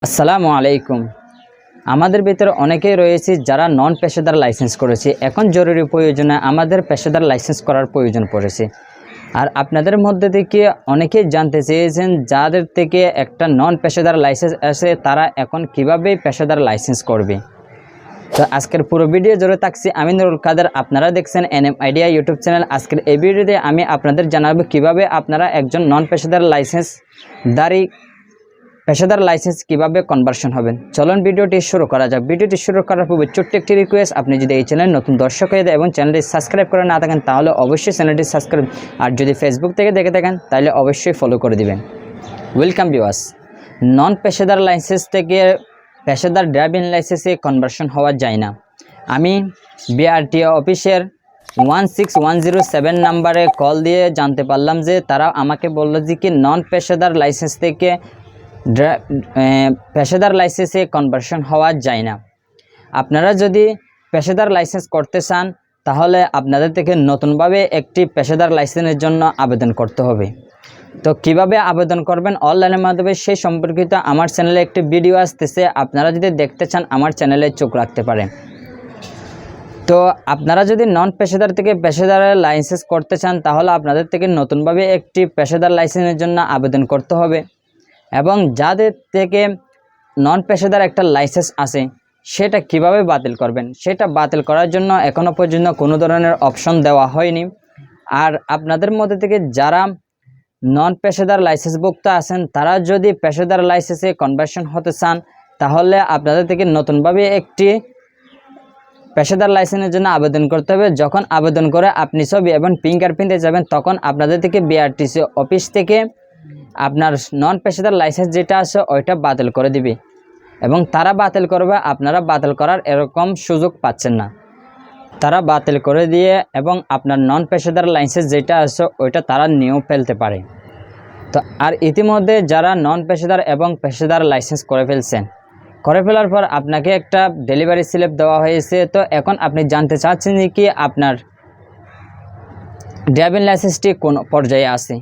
আসসালামু আলাইকুম। আমাদের ভিতরে অনেকেই রয়েছে যারা নন পেশাদার লাইসেন্স করেছে। এখন জরুরি প্রয়োজনে আমাদের পেশাদার লাইসেন্স করার প্রয়োজন পড়েছে। আর আপনাদের মধ্যে থেকে অনেকেই জানতে চেয়েছেন যাদের থেকে একটা নন পেশাদার লাইসেন্স আছে তারা এখন কিভাবে পেশাদার লাইসেন্স করবে। তো আজকের পুরো ভিডিও জুড়ে থাকছি আমি nourulkader। আপনারা দেখছেন NM আইডিয়া ইউটিউব চ্যানেল। আজকের এই ভিডিওতে আমি আপনাদের জানাবো কিভাবে আপনারা একজন নন পেশাদার লাইসেন্সধারী পেশাদার লাইসেন্স কিভাবে কনভার্সন হবেন। চলুন ভিডিওটি শুরু করা যাক। ভিডিওটি শুরু করার পূর্বে ছোট্ট একটি রিকোয়েস্ট, আপনি যদি এই চ্যানেল নতুন দর্শক হয়ে দেয় এবং চ্যানেলটি সাবস্ক্রাইব করে না থাকেন তাহলে অবশ্যই চ্যানেলটি সাবস্ক্রাইব, আর যদি ফেসবুক থেকে দেখে থাকেন তাহলে অবশ্যই ফলো করে দিবেন। Welcome viewers. নন পেশাদার লাইসেন্স থেকে পেশাদার ড্রাইভিং লাইসেন্সে কনভার্সন হওয়া যায় না। আমি বিআরটিও অফিসের 16107 নাম্বারে কল দিয়ে জানতে পারলাম যে তারা আমাকে বললো যে কি নন পেশাদার লাইসেন্স থেকে পেশাদার লাইসেন্সে কনভার্সন হওয়া যায় না। আপনারা যদি পেশাদার লাইসেন্স করতে চান তাহলে আপনাদের থেকে নতুনভাবে একটি পেশাদার লাইসেন্সের জন্য আবেদন করতে হবে। তো কিভাবে আবেদন করবেন অনলাইনের মাধ্যমে সেই সম্পর্কিত আমার চ্যানেলে একটি ভিডিও আসতেছে, আপনারা যদি দেখতে চান আমার চ্যানেলে চোখ রাখতে পারেন। তো আপনারা যদি নন পেশাদার থেকে পেশাদার লাইসেন্স করতে চান তাহলে আপনাদের থেকে নতুনভাবে একটি পেশাদার লাইসেন্সের জন্য আবেদন করতে হবে। এবং যাদের থেকে নন পেশাদার একটা লাইসেন্স আছে সেটা কিভাবে বাতিল করবেন, সেটা বাতিল করার জন্য এখনও পর্যন্ত কোনো ধরনের অপশন দেওয়া হয়নি। আর আপনাদের মধ্যে থেকে যারা নন পেশাদার লাইসেন্সভুক্ত আছেন তারা যদি পেশাদার লাইসেন্সে কনভার্সন হতে চান তাহলে আপনাদের থেকে নতুনভাবে একটি পেশাদার লাইসেন্সের জন্য আবেদন করতে হবে। যখন আবেদন করে আপনি ছবি এবং ফিঙ্গারপ্রিন্টে যাবেন তখন আপনাদের থেকে বিআরটিসি অফিস থেকে আপনার নন পেশাদার লাইসেন্স যেটা আছে ওইটা বাতিল করে দিবে এবং তারা বাতিল করবে, আপনারা বাতিল করার এরকম সুযোগ পাচ্ছেন না। তারা বাতিল করে দিয়ে এবং আপনার নন পেশাদার লাইসেন্স যেটা আছে ওইটা তারা নিয়েও ফেলতে পারে। তো আর ইতিমধ্যে যারা নন পেশাদার এবং পেশাদার লাইসেন্স করে ফেলার পর আপনাকে একটা ডেলিভারি স্লিপ দেওয়া হয়েছে। তো এখন আপনি জানতে চাচ্ছেন কি আপনার ড্রাইভিং লাইসেন্সটি কোন পর্যায়ে আছে।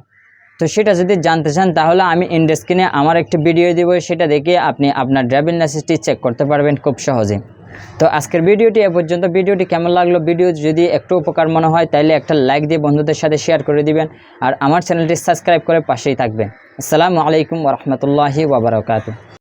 তো সেটা যদি জানতে চান তাহলে আমি ইন্ড স্ক্রিনে আমার একটি ভিডিও দিব, সেটা দেখে আপনি আপনার ড্রাইভিং লাইসেন্সটি চেক করতে পারবেন খুব সহজে। তো আজকের ভিডিওটি এ পর্যন্ত। ভিডিওটি কেমন লাগলো, ভিডিও যদি একটু উপকার মনে হয় তাহলে একটা লাইক দিয়ে বন্ধুদের সাথে শেয়ার করে দিবেন আর আমার চ্যানেলটি সাবস্ক্রাইব করে পাশেই থাকবেন। আসসালামু আলাইকুম ওয়া রাহমাতুল্লাহি ওয়া বারাকাতুহু।